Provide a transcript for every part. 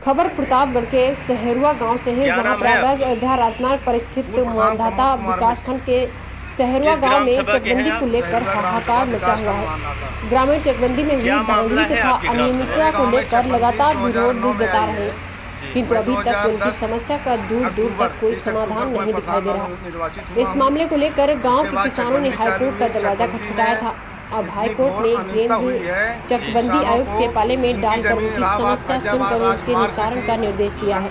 खबर प्रतापगढ़ के सहरुआ गांव से है, जहां प्रयागराज अयोध्या राजमार्ग पर स्थित मानधाता विकासखंड के सहरुआ गांव में चकबंदी को लेकर हाहाकार मचा हुआ है। ग्रामीण चकबंदी में हुई धांधली तथा अनियमितता को लेकर लगातार विरोध जता रहे हैं, किंतु अभी तक उनकी समस्या का दूर दूर तक कोई समाधान नहीं दिखाई दे रहा। इस मामले को लेकर गांव के किसानों ने हाईकोर्ट का दरवाजा खटखटाया था। अब हाईकोर्ट ने गेंद चकबंदी आयुक्त के पाले में डालकर उनकी समस्या सुनकर उसके निस्तारण का निर्देश दिया है।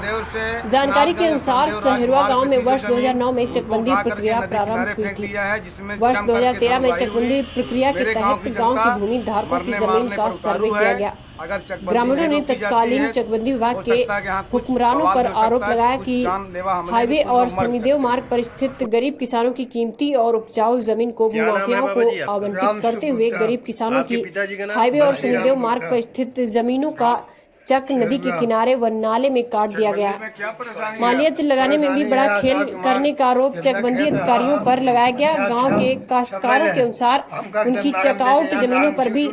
जानकारी के अनुसार सहरुआ गांव में वर्ष 2009 में चकबंदी प्रक्रिया प्रारंभ हुई थी। वर्ष 2013 में चकबंदी प्रक्रिया के तहत गांव की भूमि धारकों की जमीन का सर्वे किया गया। ग्रामीणों ने तत्कालीन चकबंदी विभाग के हुक्मरानों पर आरोप लगाया कि हाईवे और शनिदेव मार्ग पर स्थित गरीब किसानों की कीमती और उपजाऊ जमीन को भूमाफियाओं को आवंटित करते हुए गरीब किसानों की हाईवे और शनिदेव मार्ग पर स्थित जमीनों का चक नदी के किनारे व नाले में काट दिया गया। मालियत लगाने में भी बड़ा खेल करने का आरोप चकबंदी अधिकारियों पर लगाया गया। गांव के काश्तकारों के अनुसार उनकी चकआउट जमीनों पर भी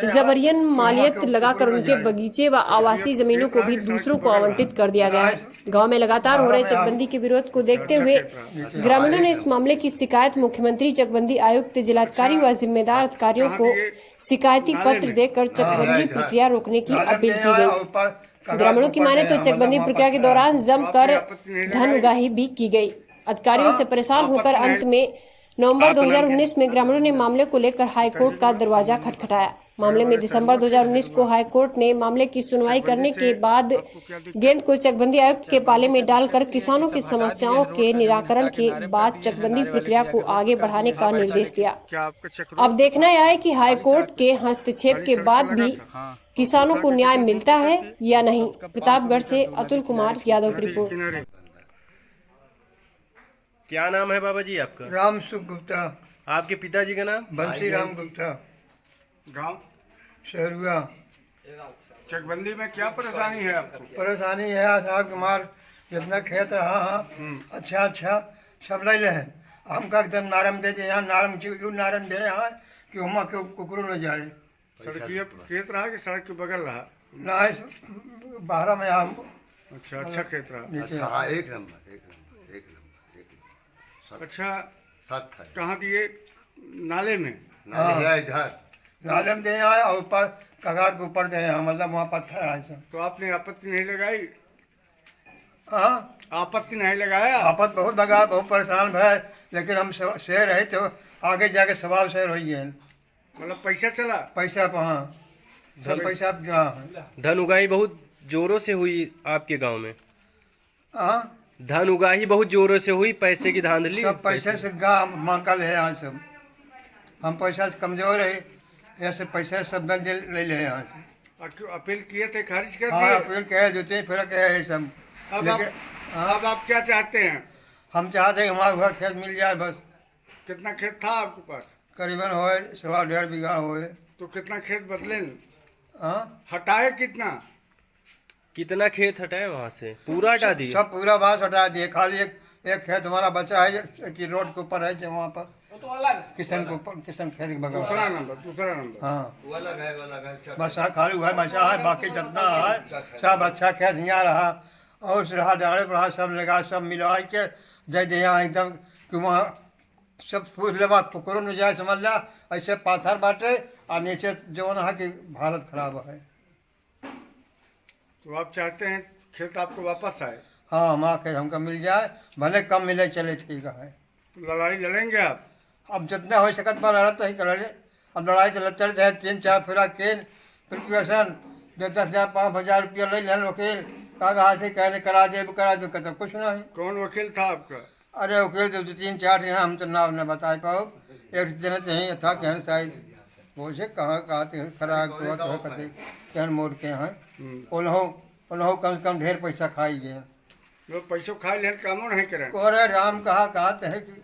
जबरियन मालियत लगाकर उनके बगीचे व आवासीय जमीनों को भी दूसरों को आवंटित कर दिया गया है। गांव में लगातार हो रहे चकबंदी के विरोध को देखते हुए ग्रामीणों ने इस मामले की शिकायत मुख्यमंत्री चकबंदी आयुक्त, जिलाधिकारी व जिम्मेदार अधिकारियों को शिकायती पत्र देकर चकबंदी प्रक्रिया रोकने की अपील की गई। ग्रामीणों की माने तो चकबंदी प्रक्रिया के दौरान जमकर धन उगाही भी की गई। अधिकारियों से परेशान होकर अंत में नवंबर 2019 में ग्रामीणों ने मामले को लेकर हाईकोर्ट का दरवाजा खटखटाया। मामले में दिसंबर 2019 को हाईकोर्ट ने मामले की सुनवाई करने के बाद गेंद को चकबंदी आयुक्त के पाले में डालकर किसानों की समस्याओं के निराकरण के बाद चकबंदी प्रक्रिया को आगे बढ़ाने का निर्देश दिया। अब देखना यह है कि हाईकोर्ट के हस्तक्षेप के बाद भी किसानों को न्याय मिलता है या नहीं। प्रतापगढ़ से अतुल कुमार यादव की रिपोर्ट। क्या नाम है बाबा जी आपका? राम सुख गुप्ता। आपके पिताजी का नाम? बंसी राम गुप्ता। गांव सहरुआ। चकबंदी में क्या परेशानी है आपको? परेशानी है साहब हमार जितना खेत रहा अच्छा सब ले ले हैं। हमका एकदम नारम दे दे, यहाँ नारम दे यहाँ कि हम कुकरू न जाए। सड़किए खेत रहा कि सड़क के बगल रहा? ना 12 में हम। अच्छा खेत रहा। अच्छा एक नंबर। अच्छा कहाँ दिए? नाले में? नाले में दे आए और ऊपर कगार के ऊपर दे, मतलब वहाँ पत्थर है सब। तो आपने आपत्ति नहीं लगाई? हाँ आपत्ति नहीं लगाया? आपत बहुत लगा, बहुत परेशान भय, लेकिन हम शेर है तो आगे जाके सवाल शेर हो गए। मतलब पैसा चला? पैसा हाँ सब पैसा धन उगाही बहुत जोरों से हुई आपके गांव में? हाँ धन उगाही बहुत जोरों से हुई, पैसे की धांधली सब पैसे से गाँव मांगल है यहाँ सब। हम पैसा से कमजोर है, ऐसे पैसे सब गंज ले ले यहाँ से। अपील किए थे, खारिज कर हाँ दिए? अपील कहे जोते फिर कहे सब। अब आप क्या चाहते हैं? हम चाहते हैं हमारा घर खेत मिल जाए बस। कितना खेत था आपके पास? करीबन होए 1.5 बीघा होए। तो कितना खेत बदले? हाँ हटाए कितना खेत हटाए वहाँ से? पूरा हटा दिए? सब पूरा बात हटा दिए, खाली एक खेत हमारा बचा है कि रोड के ऊपर है जो वहाँ पर किसान के ऊपर, किसान खेत के बगल। दूसरा नंबर हाँ बस खाली हुआ बचा है, बाकी जितना है सब अच्छा खेत यहाँ रहा और रहा डाले रहा, सब लगा सब मिला के दे दे यहाँ एकदम कि वहाँ सब पूछ ले बात पकड़ो न जाए, समझ ला ऐसे पाथर बाटे और नीचे जो है कि हालत खराब है। तो आप चाहते हैं खेत आपको वापस आए? हाँ हमारा खेत हमको मिल जाए, भले कम मिले चले ठीक है। तो लड़ाई लड़ेंगे आप? अब जितना हो सकत पर लड़त ही कर ले। अब लड़ाई तो लड़ते रहे 3-4 फिर प्रिपरेशन 10,000 5,000 रुपया ले लें वकील कहा से कहने करा दे कहते कुछ नहीं। कौन वकील था आपका? अरे वकील तो 3-4 हम तो नाम न बता पाओ। एक दिन यहीं था कहन शायद वो से कहाँ खराब कहते कहन मोड़ के हैं उन्हों कम से कम ढेर पैसा खाई गए। लोग पैसों खाई ले कामों नहीं करें? कोरे राम कहते हैं कि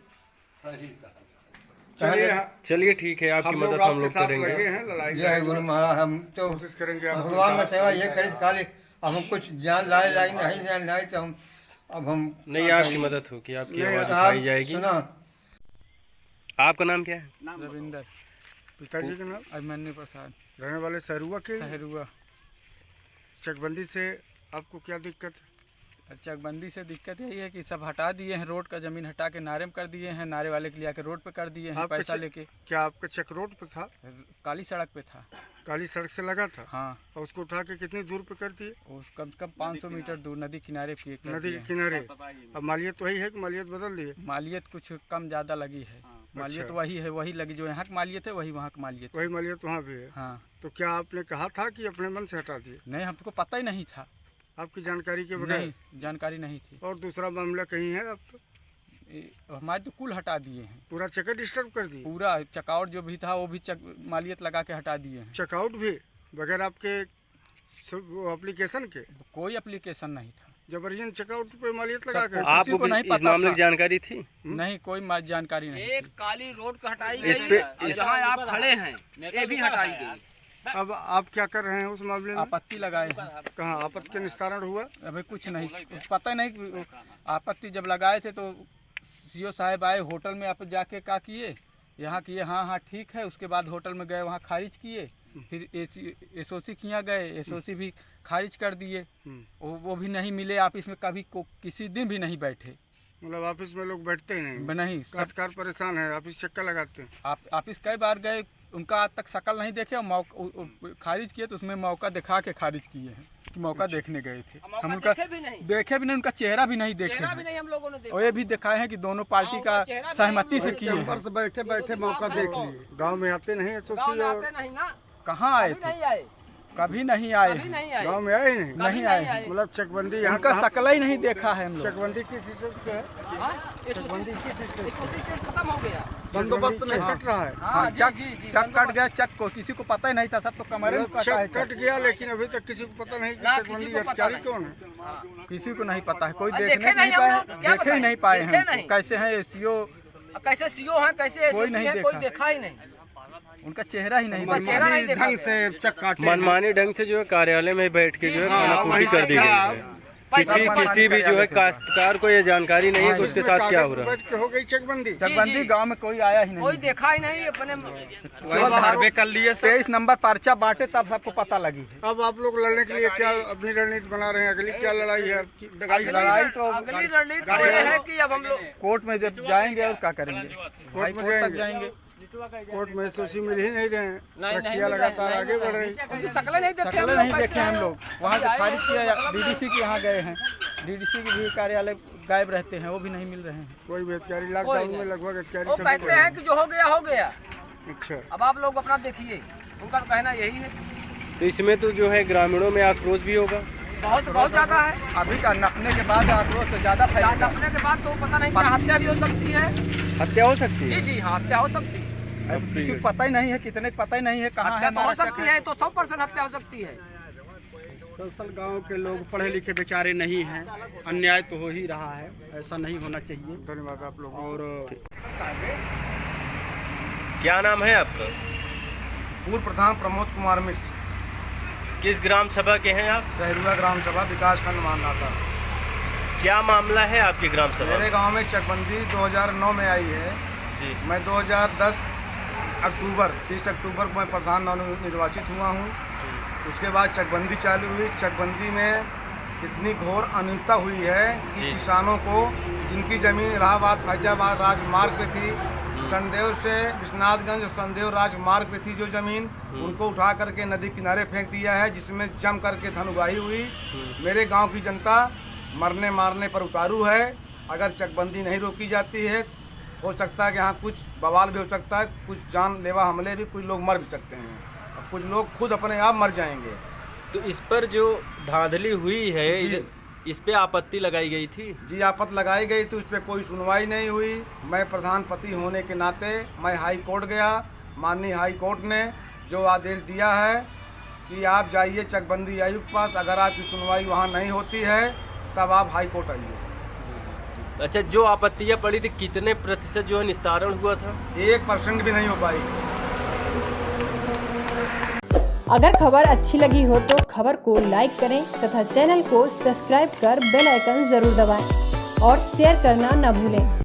चलिए ठीक है, आपकी मदद हम लोग करेंगे। जय गुरु महाराज। हम तो कोशिश करेंगे भगवान का सेवा ये करें खाली अब हम कुछ जान लाए नहीं जान लाए तो हम अब हम नहीं, आपकी मदद होगी, आपकी आवाज उठाई जाएगी। सुना आपका नाम क्या है? रविंदर। पिताजी का नाम? अभिमन्यु प्रसाद। रहने वाले सहरुआ के? सहरुआ। चकबंदी से आपको क्या दिक्कत है? चकबंदी से दिक्कत यही है कि सब हटा दिए हैं, रोड का जमीन हटा के नारे में कर दिए हैं, नारे वाले के लिए आके रोड पे कर दिए हैं आपका पैसा चेक- लेके। क्या आपका चेक रोड पे था? काली सड़क पे था। काली सड़क से लगा था? हाँ, और उसको उठा के कितनी दूर पे कर दिए? और कम से कम 500 मीटर दूर नदी किनारे पे कर नदी दिए के हैं। किनारे। अब मालियत वही है कि मालियत बदल दिए? मालियत कुछ कम ज़्यादा लगी है। मालियत अच्छा। वही है, वही लगी जो यहाँ की मालियत है वही वहाँ की मालियत है। वही मालियत वहाँ भी है। हाँ, तो क्या आपने कहा था कि अपने मन से हटा दिए? नहीं हमको पता ही नहीं था। आपकी जानकारी के बगैर? नहीं, जानकारी नहीं थी। और दूसरा मामला कहीं है? अब तो हमारे तो कुल हटा दिए हैं, पूरा चक्कर डिस्टर्ब कर दिए? पूरा चकआउट जो भी था वो भी मालियत लगा के हटा दिए हैं। चेकआउट भी बगैर आपके एप्लीकेशन के? कोई एप्लीकेशन नहीं था। जबरन चेकआउट पे मालियत लगा के? आपको को नहीं इस पता मामले था। की जानकारी थी? नहीं, कोई जानकारी नहीं एक काली रोड का हटाई इस गई पे- और जहाँ आप खड़े हैं ये भी हटाई गई। अब आप क्या कर रहे हैं उस मामले में? आपत्ति लगाए हैं। कहाँ आपत्ति के निस्तारण हुआ? अभी कुछ नहीं, पता ही नहीं। आपत्ति जब लगाए थे तो सीओ साहब आए होटल में, आप जाके क्या किए, यहाँ किए, हाँ हाँ ठीक है। उसके बाद होटल में गए, वहाँ खारिज किए। फिर एसओसी किया गए, एसओसी भी खारिज कर दिए। वो भी नहीं मिले। ऑफिस में कभी किसी दिन भी नहीं बैठे। मतलब ऑफिस में लोग बैठते ही नहीं? नहीं, काश्तकार परेशान है, ऑफिस चक्कर लगाते हैं। ऑफिस कई बार गए, उनका आज तक शकल नहीं देखे और मौका खारिज किए तो उसमें मौका दिखा के खारिज किए हैं कि मौका देखने गए थे। हम उनका देखे भी नहीं, उनका चेहरा भी नहीं देखे चेहरा भी हैं। नहीं हम लोगों ने देखा। और ये भी दिखाए हैं कि दोनों पार्टी का चेहरा भी सहमति से नहीं किए हैं। से बैठे बैठे मौका देख लिए। गांव में आते नहीं गाँव एसोसी में और आते नहीं ना, कहाँ आए कभी थे? नहीं आए, कभी नहीं आए कभी हैं। नहीं आए, गांव में आए नहीं? कभी नहीं आए हैं। मतलब चकबंदी यहाँ उनका कहाँ- शकल ही नहीं देखा है हम लोग। चकबंदी किस हिसाब से है? हाँ, एसोसिएशन खत्म हो गया। बंदोबस्त में चक कट रहा है? हाँ, जी, चक जी, जी, चक कट बंदोबस्त। गया। चक को किसी को पता ही नहीं था, सब तो कमरे में मतलब पता है चक कट चक। गया, लेकिन अभी तक किसी को पता नहीं कि ना, चकबंदी किसी को पता अधिकारी नहीं। कौन है? किसी को नहीं पता है, कोई और देखने देखे नहीं नहीं हम पाए, लोग, क्या देखे ही बताएं? नहीं पाए देखे हैं। नहीं। कैसे हैं एसीओ, कैसे सीओ हैं, कैसे कोई एसोसी नहीं है, कोई देखा। देखा ही नहीं। उनका चेहरा ही नहीं उनका देखा। चेहरा नहीं देखा ढंग से चक काटे। मनमानी ढंग से जो है कार्यालय में बैठ के जो है हाँ, खाना पूर्ति कर दी गई है। पैसे किसी की किसी भी जो है काश्तकार को ये जानकारी नहीं है कि उसके साथ क्या हो रहा है। बैठ के हो गई चकबंदी? चकबंदी जी। गांव में कोई आया ही कोई नहीं। देखा ही नहीं अपने। सर्वे कर लिए 23 नंबर पर्चा बांटे तब सबको पता लगी है। अब आप लोग लड़ने के लिए क्या अपनी रणनीति बना रहे हैं? अगली क्या लड़ाई है आपकी? लड़ाई तो अगली रणनीति तो ये है कि अब हम लोग कोर्ट में जब जाएंगे और क्या करेंगे, हाई कोर्ट तक जाएंगे। जाएंगे। कोर्ट में एसोसी मिल ही नहीं रहे हैं, नहीं प्रक्रिया मिल लगातार रहे, आगे बढ़ रही। उनकी शक्लें नहीं देखे शक्लें नहीं देखे हम लोग। वहाँ से खारिज किया, मतलब डीडीसी के यहाँ गए हैं, डीडीसी के भी कार्यालय गायब रहते हैं, वो भी नहीं मिल रहे हैं। कोई भी अधिकारी लॉकडाउन में लगभग अधिकारी वो सभी कहते गए। हैं कि जो हो गया हो गया। अच्छा, अब आप लोग अपना देखिए, उनका कहना यही है। तो इसमें तो जो है ग्रामीणों में आक्रोश भी होगा। बहुत ज्यादा है। अभी का नपने के बाद आक्रोश से ज्यादा फैलेगा। नपने के बाद तो पता नहीं क्या हत्या भी हो सकती है। हत्या हो सकती जी है। जी हाँ, हत्या हो सकती है। अब किसी को पता ही नहीं है, कितने को पता ही नहीं है कहाँ हत्या है तो हो हमारा सकती है, तो 100% हत्या हो सकती है। दरअसल गांव के लोग पढ़े लिखे बेचारे नहीं हैं, अन्याय तो हो ही रहा है, ऐसा नहीं होना चाहिए। धन्यवाद आप लोग। और क्या नाम है आपका? पूर्व प्रधान प्रमोद कुमार मिश्र, किस ग्राम सभा के हैं आप? सहरुआ ग्राम सभा विकास खंड माननाता। क्या मामला है आपकी ग्राम सभा? मेरे गांव में चकबंदी 2009 में आई है। जी। मैं 2010 अक्टूबर 30 अक्टूबर को मैं प्रधान निर्वाचित हुआ हूँ। उसके बाद चकबंदी चालू हुई। चकबंदी में इतनी घोर अनियमितता हुई है कि जी। किसानों को जिनकी ज़मीन इलाहाबाद फैजाबाद राजमार्ग पे थी, संदेव से विश्वनाथगंज और संदेव राजमार्ग पे थी जो ज़मीन, उनको उठा करके नदी किनारे फेंक दिया है, जिसमें जम करके धन उगाही हुई। मेरे गांव की जनता मरने मारने पर उतारू है। अगर चकबंदी नहीं रोकी जाती है, हो सकता है कि यहाँ कुछ बवाल भी हो सकता है, कुछ जानलेवा हमले भी, कुछ लोग मर भी सकते हैं, और कुछ लोग खुद अपने आप मर जाएंगे। तो इस पर जो धांधली हुई है, जी। इस पे आपत्ति लगाई गई थी। जी, आपत्ति लगाई गई तो उस पर कोई सुनवाई नहीं हुई। मैं प्रधानपति होने के नाते मैं हाई कोर्ट गया। माननीय हाई कोर्ट ने जो आदेश दिया है कि आप जाइए चकबंदी आयुक्त के पास, अगर आपकी सुनवाई वहाँ नहीं होती है तब आप हाई कोर्ट आइए। अच्छा, जो आपत्तियां पड़ी थी कितने प्रतिशत जो है निस्तारण हुआ था? 1% भी नहीं हो पाई। अगर खबर अच्छी लगी हो तो खबर को लाइक करें तथा चैनल को सब्सक्राइब कर बेल आइकन जरूर दबाएं और शेयर करना न भूलें।